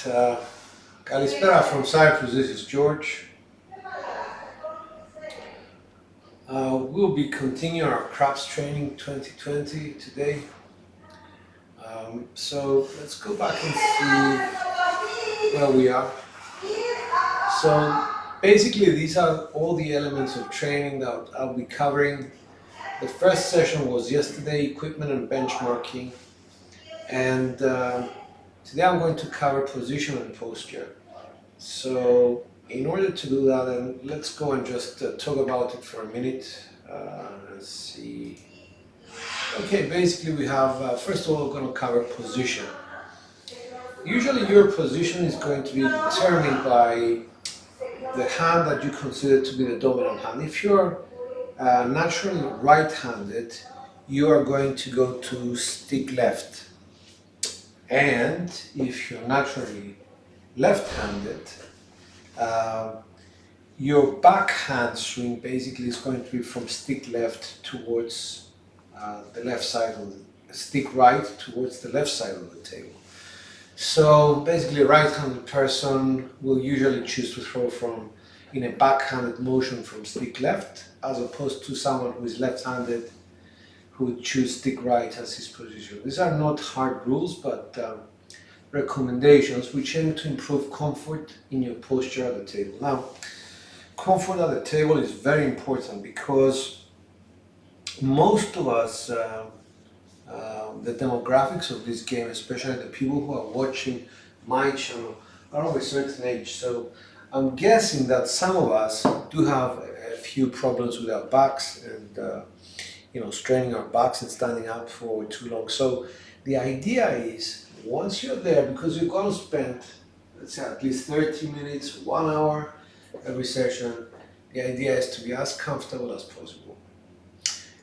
Kalispera from Cyprus. This is George. We'll be continuing our CRAPS training 2020 today. So let's go back and see where we are. So basically, these are all the elements of training that I'll be covering. The first session was yesterday, equipment and benchmarking, and today I'm going to cover position and posture. So in order to do that, let's go and just talk about it for a minute. Let's see. Okay, basically we have, first of all, we're going to cover position. Usually your position is going to be determined by the hand that you consider to be the dominant hand. If you're naturally right-handed, you are going to go to stick left. And if you're naturally left-handed, your backhand swing basically is going to be from stick left towards the left side of the stick right towards the left side of the table. So basically a right-handed person will usually choose to throw from in a backhanded motion from stick left, as opposed to someone who is left-handed who would choose stick right as his position. These are not hard rules, but recommendations which aim to improve comfort in your posture at the table. Now, comfort at the table is very important because most of us, the demographics of this game, especially the people who are watching my channel, are of a certain age. So I'm guessing that some of us do have a few problems with our backs and straining our backs and standing up for too long. So the idea is, once you're there, because you're going to spend, let's say, at least 30 minutes, 1 hour every session, the idea is to be as comfortable as possible.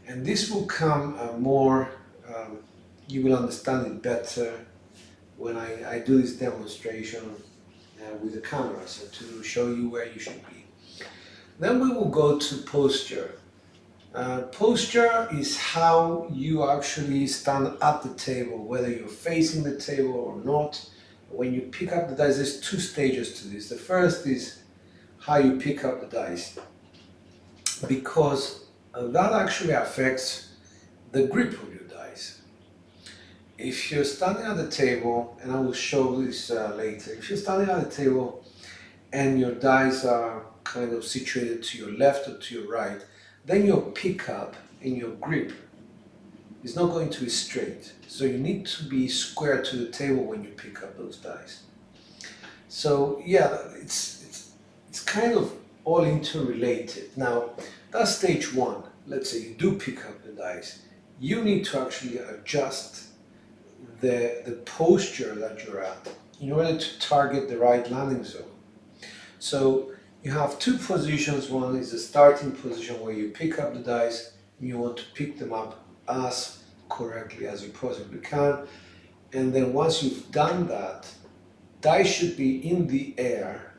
And this will come you will understand it better when I do this demonstration with the camera, so to show you where you should be. Then we will go to posture. Posture is how you actually stand at the table, whether you're facing the table or not. When you pick up the dice, there's two stages to this. The first is how you pick up the dice, because that actually affects the grip of your dice. If you're standing at the table, and I will show this later, if you're standing at the table and your dice are kind of situated to your left or to your right, then your pickup and your grip is not going to be straight. So you need to be square to the table when you pick up those dice. So yeah, it's kind of all interrelated. Now, that's stage one. Let's say you do pick up the dice. You need to actually adjust the posture that you're at in order to target the right landing zone. So you have two positions. One is the starting position where you pick up the dice and you want to pick them up as correctly as you possibly can. And then once you've done that, dice should be in the air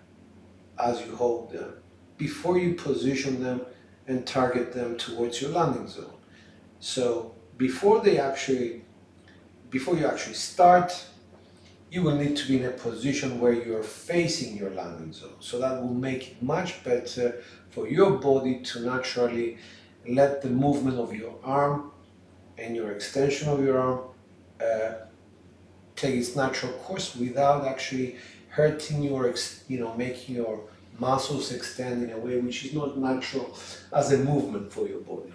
as you hold them before you position them and target them towards your landing zone. So before you actually start, you will need to be in a position where you're facing your landing zone. So that will make it much better for your body to naturally let the movement of your arm and your extension of your arm take its natural course without actually hurting making your muscles extend in a way which is not natural as a movement for your body.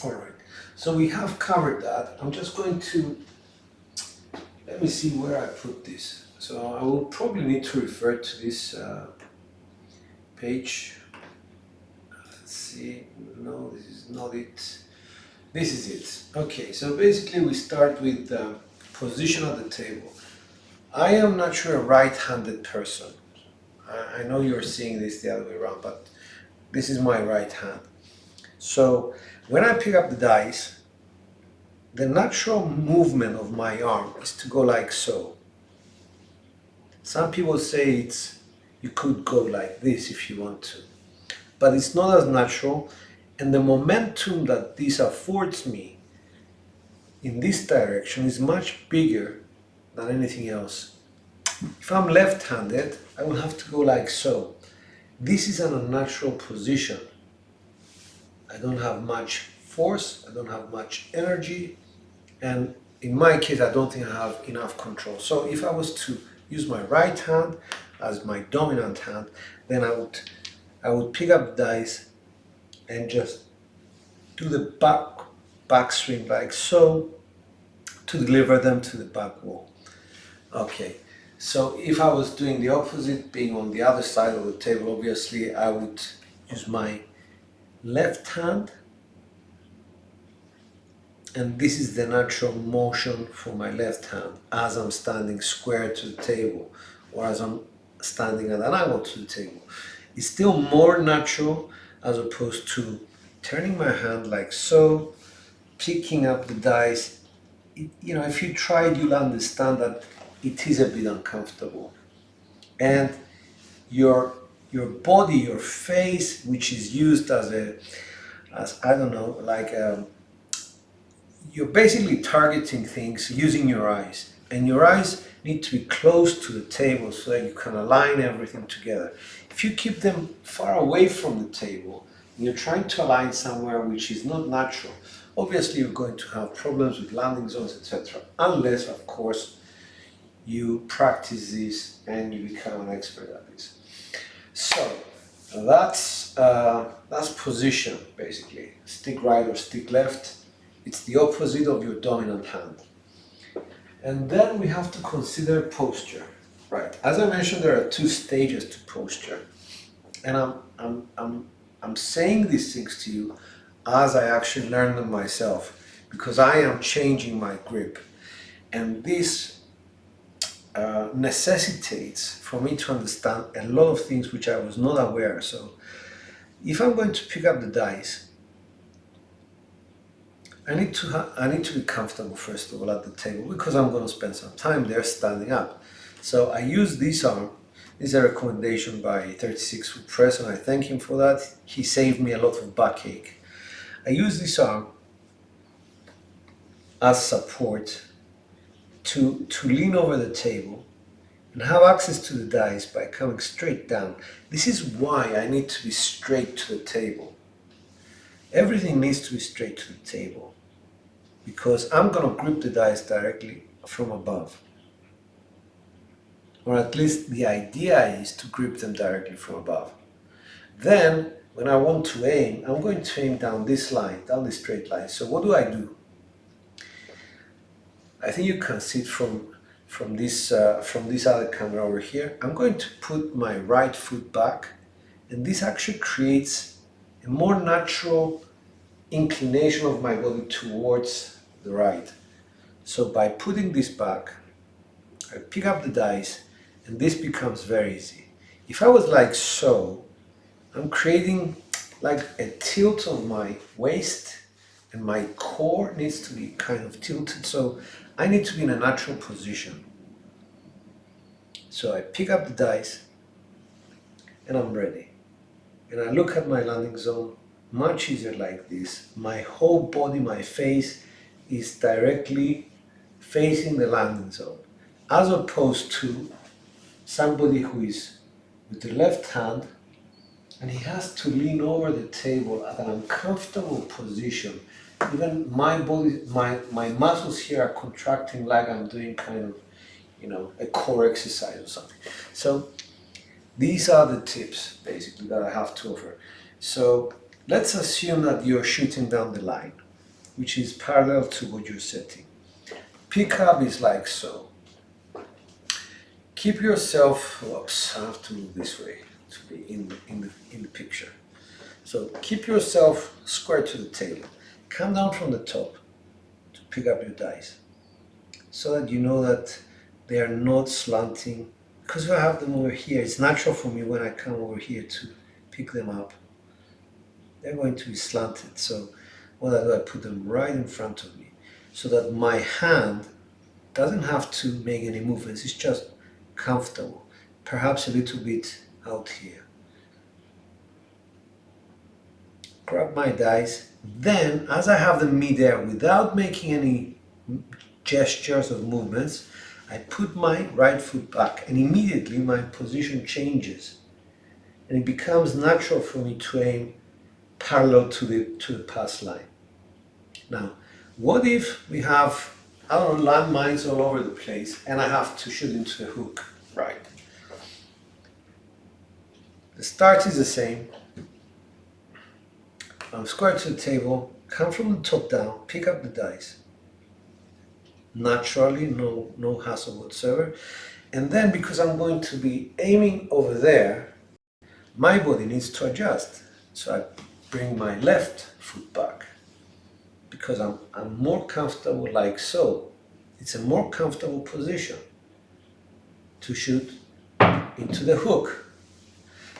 All right, so we have covered that. I'm just going to, let me see where I put this. So I will probably need to refer to this page. Let's see, no, this is not it. This is it. Okay, so basically we start with position at the table. I am naturally a right-handed person. I know you're seeing this the other way around, but this is my right hand. So when I pick up the dice, the natural movement of my arm is to go like so. Some people say you could go like this if you want to, but it's not as natural, and the momentum that this affords me in this direction is much bigger than anything else. If I'm left-handed, I will have to go like so. This is an unnatural position. I don't have much force, I don't have much energy, and in my case, I don't think I have enough control. So if I was to use my right hand as my dominant hand, then I would pick up the dice and just do the back swing like so to deliver them to the back wall. Okay, so if I was doing the opposite, being on the other side of the table, obviously I would use my left hand, and this is the natural motion for my left hand as I'm standing square to the table or as I'm standing at an angle to the table. It's still more natural as opposed to turning my hand like so, picking up the dice. If you try it, you'll understand that it is a bit uncomfortable. And your body, your face, which is used as I don't know, like you're basically targeting things using your eyes, and your eyes need to be close to the table so that you can align everything together. If you keep them far away from the table and you're trying to align somewhere which is not natural, obviously you're going to have problems with landing zones, etc. Unless, of course, you practice this and you become an expert at this. So that's position, basically. Stick right or stick left. It's the opposite of your dominant hand. And then we have to consider posture. Right. As I mentioned, there are two stages to posture. And I'm saying these things to you as I actually learn them myself, because I am changing my grip. And this necessitates for me to understand a lot of things which I was not aware. So if I'm going to pick up the dice, I need to be comfortable first of all at the table, because I'm going to spend some time there standing up. So I use this arm. This is a recommendation by 36 Foot Press, and I thank him for that. He saved me a lot of backache. I use this arm as support to lean over the table and have access to the dice by coming straight down. This is why I need to be straight to the table. Everything needs to be straight to the table, because I'm going to grip the dice directly from above. Or at least the idea is to grip them directly from above. Then, when I want to aim, I'm going to aim down this line, down this straight line. So what do? I think you can see it from this other camera over here. I'm going to put my right foot back, and this actually creates a more natural inclination of my body towards the right. So by putting this back, I pick up the dice, and this becomes very easy. If I was like so, I'm creating like a tilt of my waist, and my core needs to be kind of tilted, so I need to be in a natural position. So I pick up the dice, and I'm ready. And I look at my landing zone, much easier like this. My whole body, my face is directly facing the landing zone, as opposed to somebody who is with the left hand and he has to lean over the table at an uncomfortable position. Even my body, my muscles here are contracting like I'm doing kind of, a core exercise or something. So these are the tips basically that I have to offer. So let's assume that you're shooting down the line, which is parallel to what you're setting. Pickup is like so. Keep yourself, I have to move this way to be in the picture. So keep yourself square to the table. Come down from the top to pick up your dice, so that you know that they are not slanting. Because if I have them over here, it's natural for me when I come over here to pick them up. They're going to be slanted. So what I do, I put them right in front of me, so that my hand doesn't have to make any movements. It's just comfortable, perhaps a little bit out here. Grab my dice, then as I have them midair without making any gestures or movements, I put my right foot back and immediately my position changes and it becomes natural for me to aim parallel to the pass line. Now, what if we have, I don't know, landmines all over the place and I have to shoot into the hook, right? The start is the same. I'm square to the table, come from the top down, pick up the dice. Naturally, no hassle whatsoever. And then because I'm going to be aiming over there, my body needs to adjust. So I bring my left foot back because I'm more comfortable like so. It's a more comfortable position to shoot into the hook.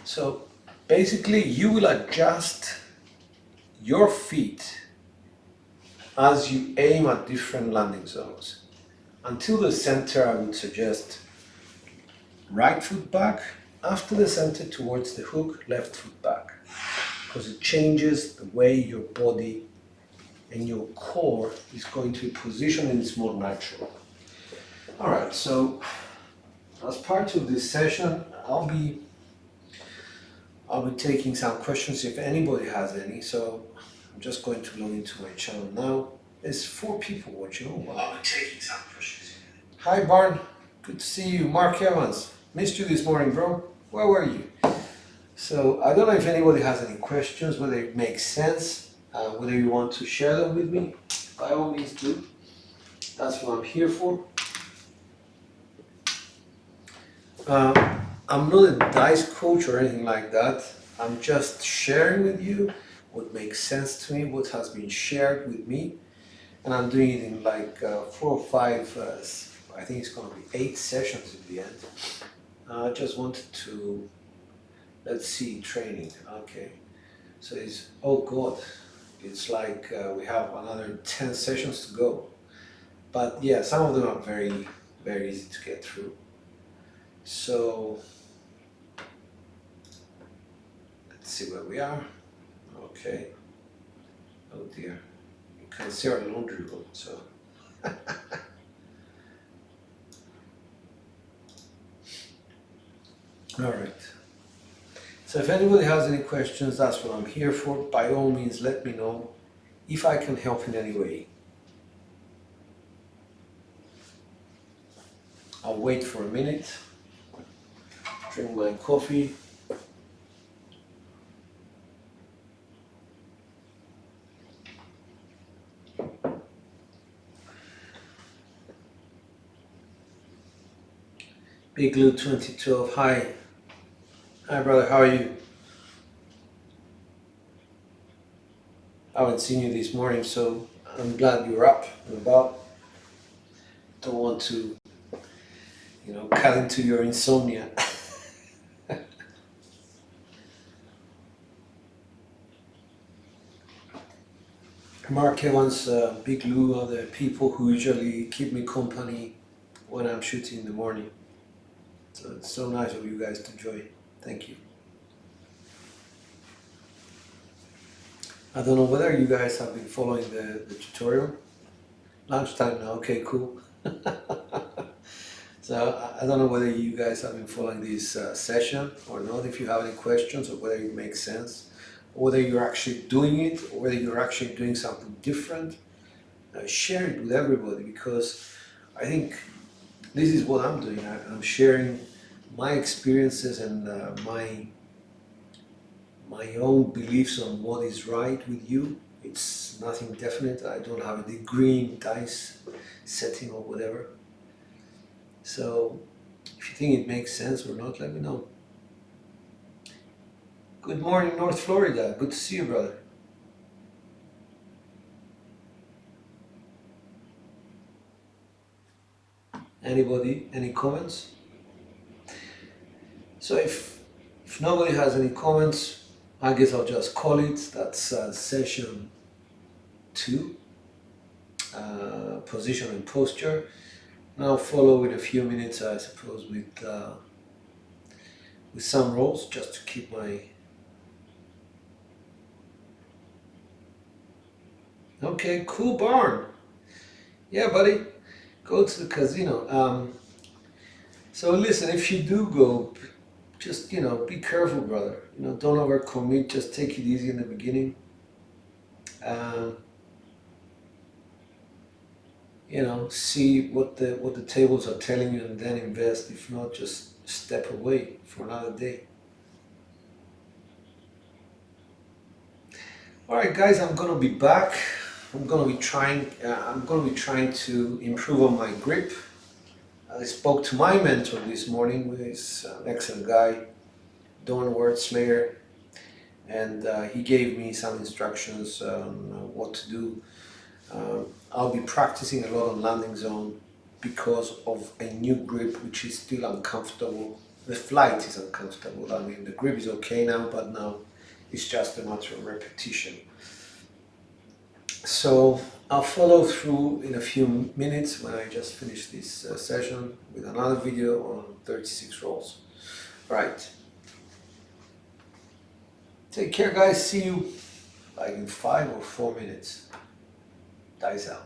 So basically you will adjust your feet as you aim at different landing zones. Until the center, I would suggest right foot back. After the center towards the hook, left foot back. Because it changes the way your body and your core is going to be positioned and it's more natural. All right, so as part of this session, I'll be taking some questions if anybody has any. So I'm just going to log into my channel now. There's 4 people watching. Oh, wow. I'll be taking some questions. Hi, Barn. Good to see you. Mark Evans. Missed you this morning, bro. Where were you? So I don't know if anybody has any questions, whether it makes sense, whether you want to share them with me. By all means, do. That's what I'm here for. I'm not a dice coach or anything like that. I'm just sharing with you what makes sense to me, what has been shared with me. And I'm doing it in like 4 or 5, I think it's going to be 8 sessions at the end. I just wanted to, let's see, training. Okay. So it's, oh God, it's like we have another 10 sessions to go. But yeah, some of them are very, very easy to get through. So let's see where we are. Okay. Oh dear. You can see our laundry room, so. All right. So if anybody has any questions, that's what I'm here for. By all means, let me know if I can help in any way. I'll wait for a minute, drink my coffee. Big Lou 2012, hi. Hi brother, how are you? I haven't seen you this morning, so I'm glad you're up and about. Don't want to, cut into your insomnia. Mark Evans, Big Lou are the people who usually keep me company when I'm shooting in the morning. So it's so nice of you guys to join. Thank you. I don't know whether you guys have been following the tutorial. Lunchtime now, okay, cool. So I don't know whether you guys have been following this session or not, if you have any questions or whether it makes sense, or whether you're actually doing it or whether you're actually doing something different. Share it with everybody because I think this is what I'm doing. I'm sharing my experiences and my own beliefs on what is right with you. It's nothing definite. I don't have a degree in dice setting or whatever. So if you think it makes sense or not, let me know. Good morning, North Florida. Good to see you, brother. Anybody, any comments? So if nobody has any comments, I guess I'll just call it. That's session 2, position and posture. Now follow in a few minutes, I suppose, with some rolls just to keep my. Okay, cool, Barn. Yeah, buddy. go to the casino. So listen, if you do go, just be careful, brother. Don't overcommit. Just take it easy in the beginning. Um, see what the tables are telling you, and then invest. If not, just step away for another day. All right, guys, I'm gonna be back. I'm gonna be trying to improve on my grip. I spoke to my mentor this morning, who is an excellent guy, Don Wertzlayer, and he gave me some instructions on what to do. I'll be practicing a lot on landing zone because of a new grip, which is still uncomfortable. The flight is uncomfortable. I mean, the grip is okay now, but now it's just a matter of repetition. So I'll follow through in a few minutes when I just finish this session with another video on 36 rolls. All right. Take care, guys. See you like in 5 or 4 minutes. Dice out.